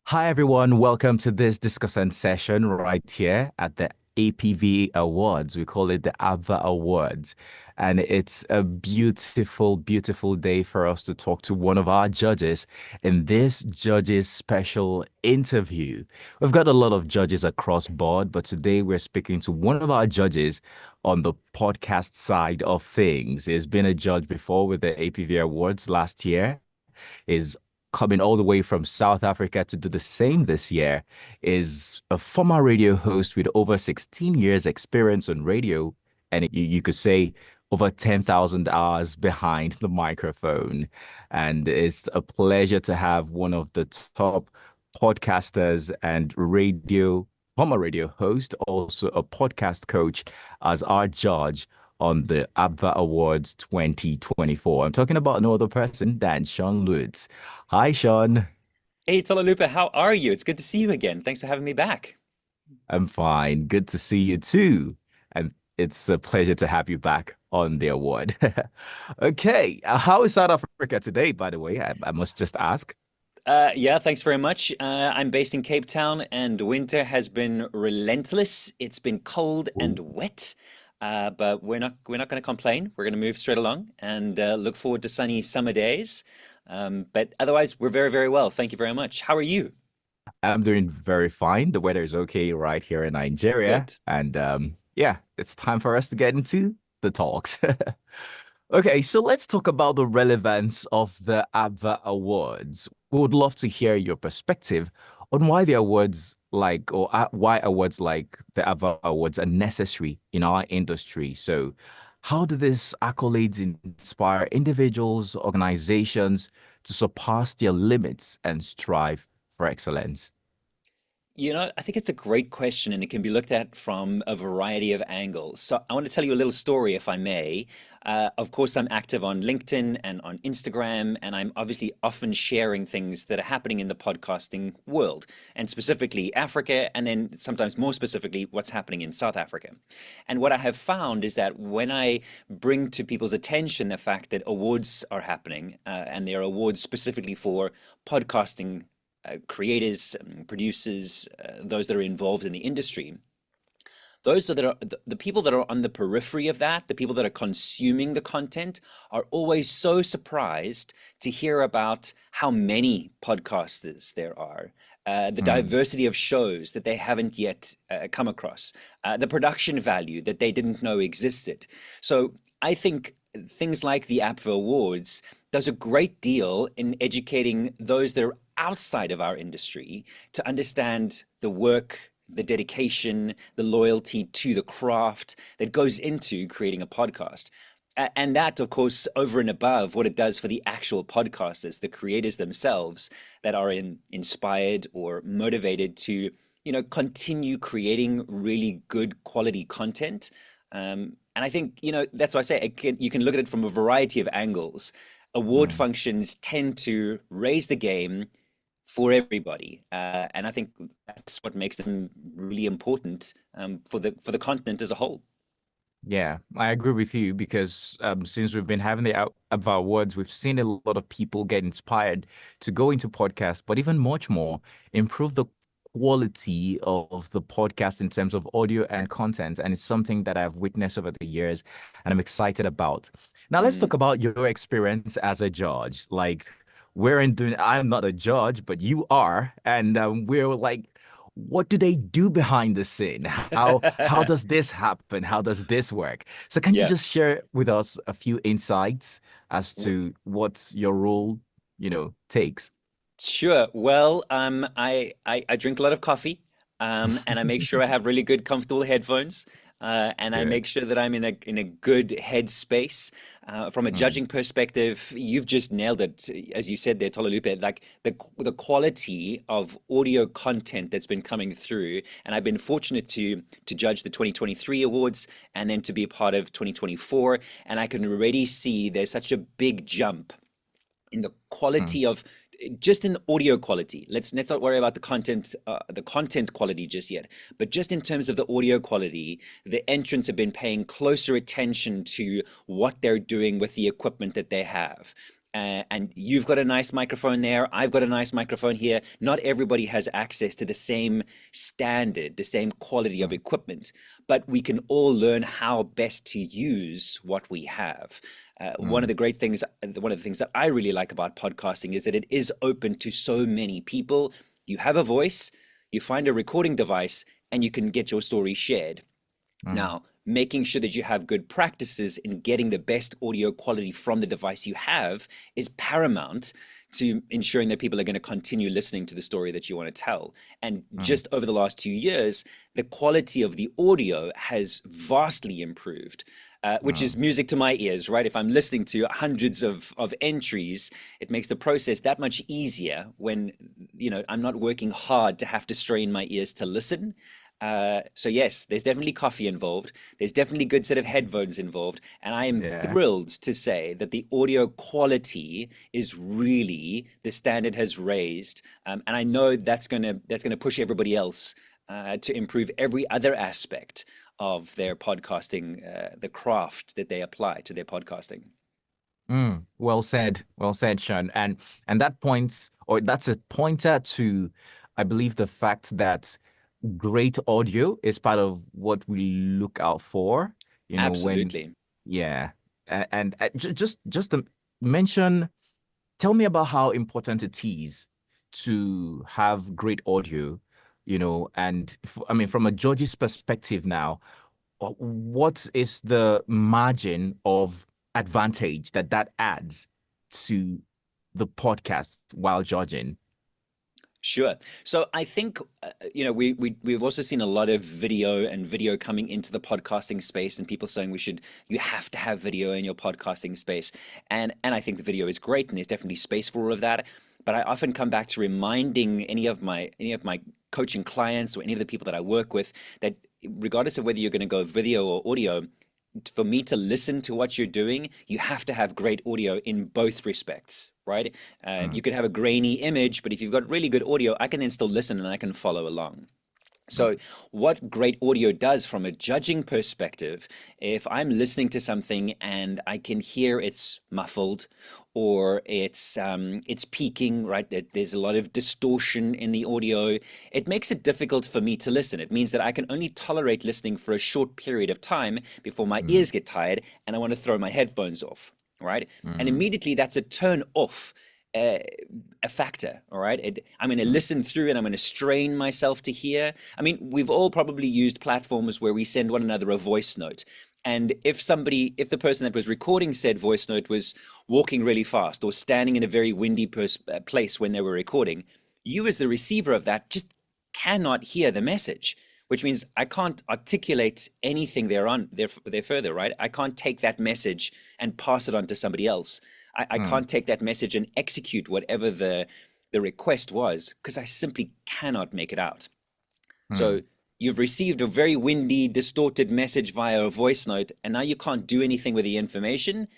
Hi, everyone. Welcome to this discussion session right here at the APVA Awards. We call it the APVA Awards. And it's a beautiful, beautiful day for us to talk to one of our judges in this judges special interview. We've got a lot of judges across board, but today we're speaking to one of our judges on the podcast side of things. He's been a judge before with the APVA Awards last year, is coming all the way from South Africa to do the same this year, is a former radio host with over 16 years experience on radio, and you could say over 10,000 hours behind the microphone. And it's a pleasure to have one of the top podcasters and former radio host, also a podcast coach, as our judge on the APVA Awards 2024. I'm talking about no other person than Sean Lutz. Hi, Sean. Hey, Talalupa, how are you? It's good to see you again. Thanks for having me back. I'm fine. Good to see you too. And it's a pleasure to have you back on the award. Okay. How is South Africa today, by the way? I must just ask. Yeah, thanks very much. I'm based in Cape Town, and winter has been relentless. It's been cold and Ooh. wet, but we're not going to complain. We're going to move straight along and look forward to sunny summer days. But otherwise, we're very, very well. Thank you very much. How are you? I'm doing very fine. The weather is okay right here in Nigeria. Good. And yeah, it's time for us to get into the talks. Okay, so let's talk about the relevance of the APVA Awards. We would love to hear your perspective on why the awards why awards like the APVA Awards are necessary in our industry. So, how do these accolades inspire individuals, organizations to surpass their limits and strive for excellence? I think it's a great question and it can be looked at from a variety of angles. So, I want to tell you a little story, if I may. Of course, I'm active on LinkedIn and on Instagram, and I'm obviously often sharing things that are happening in the podcasting world, and specifically Africa, and then sometimes more specifically, what's happening in South Africa. And what I have found is that when I bring to people's attention the fact that awards are happening, and they are awards specifically for podcasting creators, producers, those that are involved in the industry, the people that are on the periphery of that, the people that are consuming the content, are always so surprised to hear about how many podcasters there are, the Hmm. diversity of shows that they haven't yet come across, the production value that they didn't know existed. So I think things like the APVA Awards does a great deal in educating those that are outside of our industry to understand the work, the dedication, the loyalty to the craft that goes into creating a podcast. And that, of course, over and above what it does for the actual podcasters, the creators themselves that are inspired or motivated to, continue creating really good quality content. And I think, that's why I say you can look at it from a variety of angles. Award Hmm. functions tend to raise the game for everybody. And I think that's what makes them really important for the continent as a whole. Yeah, I agree with you because since we've been having the APVA Awards, we've seen a lot of people get inspired to go into podcasts, but even much more, improve the quality of the podcast in terms of audio and content. And it's something that I've witnessed over the years and I'm excited about. Now, let's talk Mm. about your experience as a judge. Like, I'm not a judge, but you are. And we're like, what do they do behind the scene? How does this happen? How does this work? So can you Yeah. just share with us a few insights as to what your role, takes? Sure. Well, I drink a lot of coffee, and I make sure I have really good, comfortable headphones, and I Good. make sure that I'm in a good headspace. From a Mm, judging perspective, you've just nailed it, as you said there, Tolalupe. Like the quality of audio content that's been coming through, and I've been fortunate to judge the 2023 awards and then to be a part of 2024, and I can already see there's such a big jump in the mm, quality of just in the audio quality. Let's not worry about the content quality just yet, but just in terms of the audio quality, the entrants have been paying closer attention to what they're doing with the equipment that they have. and you've got a nice microphone there. I've got a nice microphone here. Not everybody has access to the same standard, the same quality of Mm, equipment, but we can all learn how best to use what we have. mm, One of the things that I really like about podcasting is that it is open to so many people. You have a voice, you find a recording device, and you can get your story shared. mm, Now, making sure that you have good practices in getting the best audio quality from the device you have is paramount to ensuring that people are going to continue listening to the story that you want to tell. And mm, just over the last 2 years, the quality of the audio has vastly improved. Which is mm. music to my ears, right? If I'm listening to hundreds of entries, it makes the process that much easier when, I'm not working hard to have to strain my ears to listen. So yes, there's definitely coffee involved. There's definitely a good set of headphones involved, and I am Yeah. thrilled to say that the audio quality is really the standard has raised, and I know that's gonna push everybody else to improve every other aspect of their podcasting, the craft that they apply to their podcasting. Well said. Well said, Sean. And that points, or that's a pointer to, I believe, the fact that great audio is part of what we look out for, when, Absolutely. yeah. And just to mention, tell me about how important it is to have great audio, and I mean, from a judge's perspective now, what is the margin of advantage that adds to the podcast while judging? Sure. So I think we've also seen a lot of video coming into the podcasting space, and people saying you have to have video in your podcasting space, and I think the video is great, and there's definitely space for all of that. But I often come back to reminding any of my coaching clients or any of the people that I work with that regardless of whether you're going to go video or audio, for me to listen to what you're doing, you have to have great audio in both respects, right? Mm, You could have a grainy image, but if you've got really good audio, I can then still listen and I can follow along. mm, So, what great audio does from a judging perspective, if I'm listening to something and I can hear it's muffled or it's peaking, right? That there's a lot of distortion in the audio. It makes it difficult for me to listen. It means that I can only tolerate listening for a short period of time before my mm, ears get tired and I want to throw my headphones off, right? And mm, immediately that's a turn off uh, a factor. All right. I'm going to mm, listen through and I'm going to strain myself to hear. I mean, we've all probably used platforms where we send one another a voice note. And if the person that was recording said voice note was walking really fast or standing in a very windy place when they were recording, you as the receiver of that just cannot hear the message, which means I can't articulate anything there further, right? I can't take that message and pass it on to somebody else. I mm, can't take that message and execute whatever the request was because I simply cannot make it out. So mm, you've received a very windy, distorted message via a voice note, and now you can't do anything with the information.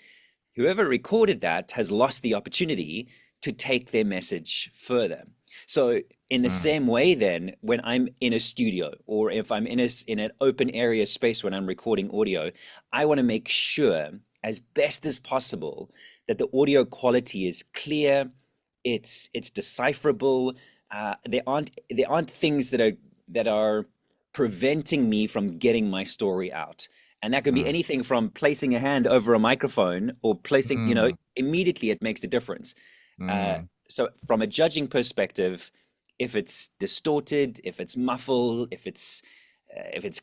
Whoever recorded that has lost the opportunity to take their message further. So in the mm, same way, then, when I'm in a studio or if I'm in an open area space when I'm recording audio, I want to make sure as best as possible that the audio quality is clear, it's decipherable. There aren't things that are preventing me from getting my story out. And that can be mm, anything from placing a hand over a microphone or placing, mm, immediately it makes a difference. Uh, mm, so from a judging perspective, if it's distorted, if it's muffled, if it's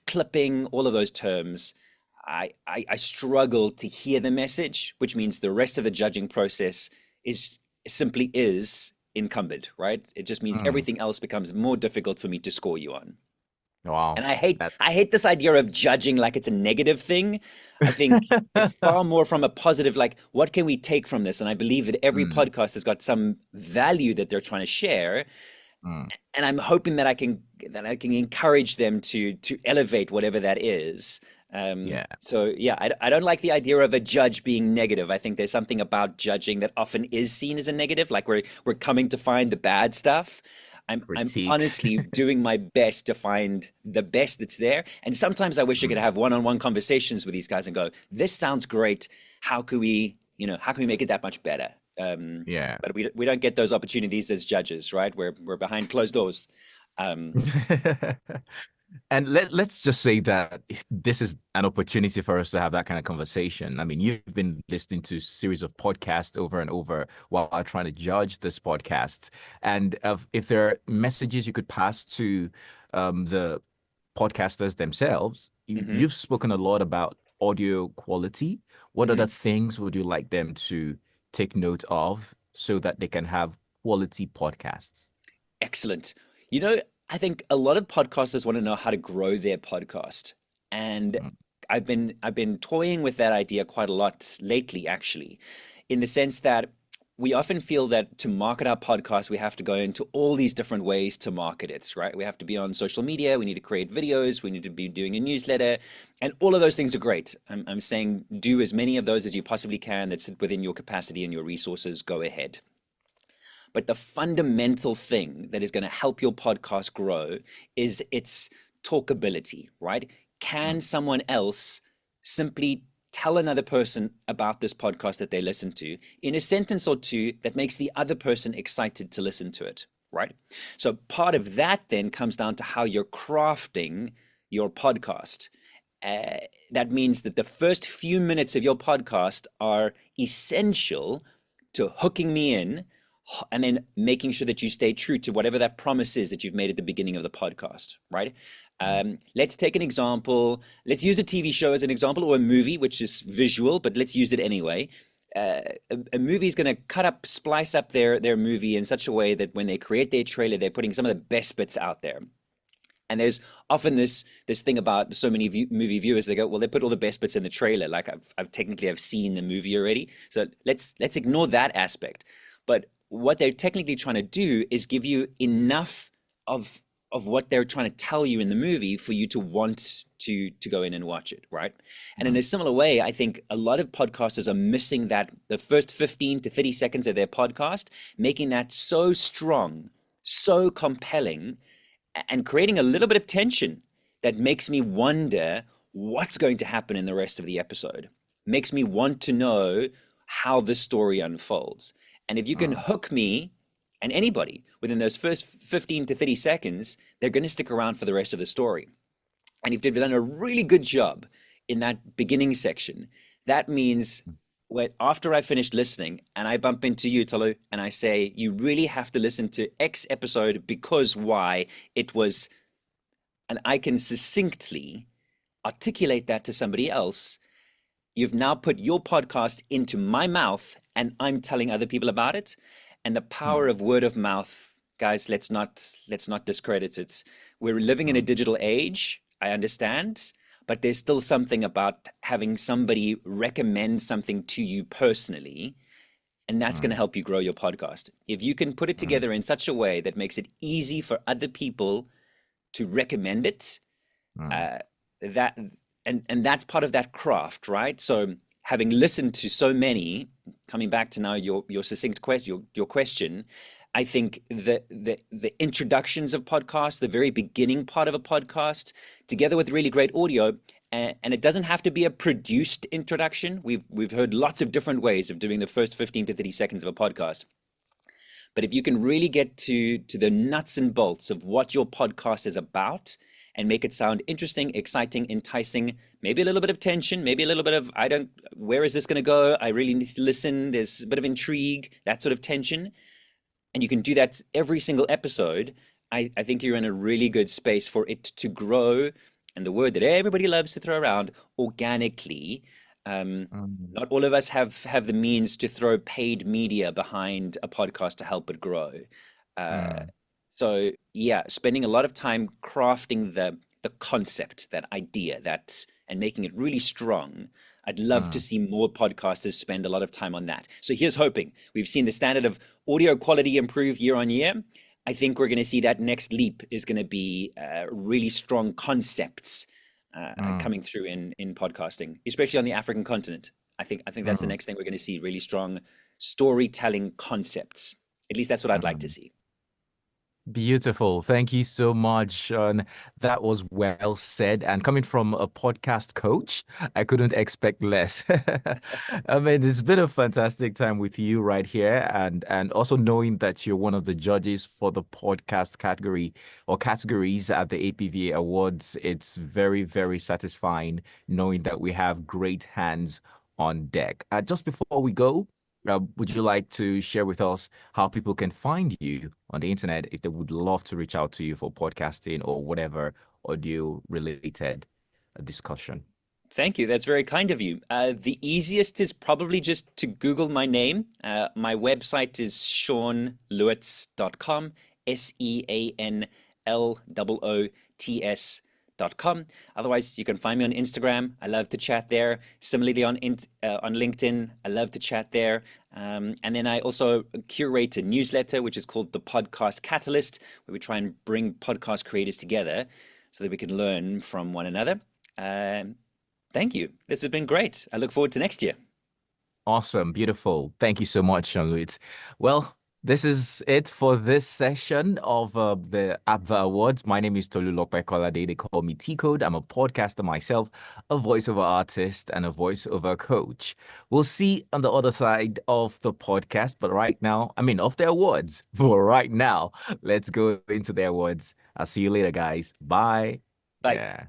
clipping, all of those terms, I struggle to hear the message, which means the rest of the judging process is simply is encumbered, right? It just means mm. everything else becomes more difficult for me to score you on. Wow. And I hate That. I hate this idea of judging like it's a negative thing. I think it's far more from a positive, like what can we take from this? And I believe that every Mm, podcast has got some value that they're trying to share. mm, And I'm hoping that I can encourage them to elevate whatever that is. yeah. So yeah, I don't like the idea of a judge being negative. I think there's something about judging that often is seen as a negative, like we're coming to find the bad stuff. I'm Critique. honestly doing my best to find the best that's there. And sometimes I wish I could Mm, have one-on-one conversations with these guys and go, this sounds great. How can we make it that much better? Yeah. But we don't get those opportunities as judges, right? We're behind closed doors. Um, And let's just say that if this is an opportunity for us to have that kind of conversation. I mean, you've been listening to a series of podcasts over and over while trying to judge this podcast. And if there are messages you could pass to the podcasters themselves, mhm, you've spoken a lot about audio quality. What other mhm. things would you like them to take note of so that they can have quality podcasts? Excellent. You know, I think a lot of podcasters want to know how to grow their podcast. And Mm, I've been toying with that idea quite a lot lately, actually, in the sense that we often feel that to market our podcast, we have to go into all these different ways to market it, right? We have to be on social media, we need to create videos, we need to be doing a newsletter, and all of those things are great. I'm saying do as many of those as you possibly can that sit within your capacity and your resources, go ahead. But the fundamental thing that is going to help your podcast grow is its talkability, right? mm, Can someone else simply tell another person about this podcast that they listen to in a sentence or two that makes the other person excited to listen to it, right? So part of that then comes down to how you're crafting your podcast. Uh, that means that the first few minutes of your podcast are essential to hooking me in and then making sure that you stay true to whatever that promise is that you've made at the beginning of the podcast, right? mm, Let's take an example. Let's use a TV show as an example or a movie, which is visual, but let's use it anyway. A movie is going to splice up their movie in such a way that when they create their trailer, they're putting some of the best bits out there. And there's often this thing about so many movie viewers. They go, well, they put all the best bits in the trailer. Like I've seen the movie already, so let's ignore that aspect. But what they're technically trying to do is give you enough of what they're trying to tell you in the movie for you to want to go in and watch it, right? And in mm, a similar way, I think a lot of podcasters are missing that the first 15 to 30 seconds of their podcast, making that so strong, so compelling and creating a little bit of tension that makes me wonder what's going to happen in the rest of the episode. Makes me want to know how the story unfolds. And if you can mm, hook me and anybody within those first 15 to 30 seconds, they're going to stick around for the rest of the story. And if they've done a really good job in that beginning section, that means when after I finished listening and I bump into you, Tolu, and I say, you really have to listen to X episode because why it was, and I can succinctly articulate that to somebody else, you've now put your podcast into my mouth and I'm telling other people about it. And the power mm, of word of mouth, guys, let's not discredit it. We're living in a mm, digital age, I understand, but there's still something about having somebody recommend something to you personally, and that's going to mm, help you grow your podcast. If you can put it mm, together in such a way that makes it easy for other people to recommend it, mm, uh, that and that's part of that craft, right? So having listened to so many, coming back to now your succinct question, your question, I think the introductions of podcasts, the very beginning part of a podcast, together with really great audio, and it doesn't have to be a produced introduction. We've heard lots of different ways of doing the first 15 to 30 seconds of a podcast. But if you can really get to the nuts and bolts of what your podcast is about and make it sound interesting, exciting, enticing, maybe a little bit of tension, maybe a little bit of I don't where is this going to go? I really need to listen. There's a bit of intrigue, that sort of tension. And you can do that every single episode. I think you're in a really good space for it to grow. And the word that everybody loves to throw around, organically. Um, mm, not all of us have the means to throw paid media behind a podcast to help it grow. Uh, mm, so yeah, spending a lot of time crafting the concept, that idea, and making it really strong. I'd love to mm, see more podcasters spend a lot of time on that. So here's hoping. We've seen the standard of audio quality improve year on year. I think we're going to see that next leap is going to be really strong concepts mm, coming through in podcasting, especially on the African continent. I think that's the mm, next thing we're going to see, really strong storytelling concepts. At least that's what I'd like to mm. see. Beautiful. Thank you so much, Sean. That was well said. And coming from a podcast coach, I couldn't expect less. I mean, it's been a fantastic time with you right here, and also knowing that you're one of the judges for the podcast category or categories at the APVA Awards. It's very, very satisfying knowing that we have great hands on deck. Just before we go, would you like to share with us how people can find you on the internet if they would love to reach out to you for podcasting or whatever audio related discussion? Thank you. That's very kind of you. The easiest is probably just to Google my name. My website is seanloots.com, SeanLoots.com. Otherwise, you can find me on Instagram. I love to chat there. Similarly, on LinkedIn, I love to chat there. And then I also curate a newsletter, which is called the Podcast Catalyst, where we try and bring podcast creators together so that we can learn from one another. Thank you. This has been great. I look forward to next year. Awesome. Beautiful. Thank you so much, Jean-Louis. Well, this is it for this session of the APVA Awards. My name is Tolu Lokbekolade. They call me T-Code. I'm a podcaster myself, a voiceover artist, and a voiceover coach. We'll see on the other side of the podcast, but right now, I mean, of the awards. But right now, let's go into the awards. I'll see you later, guys. Bye. Bye. Yeah.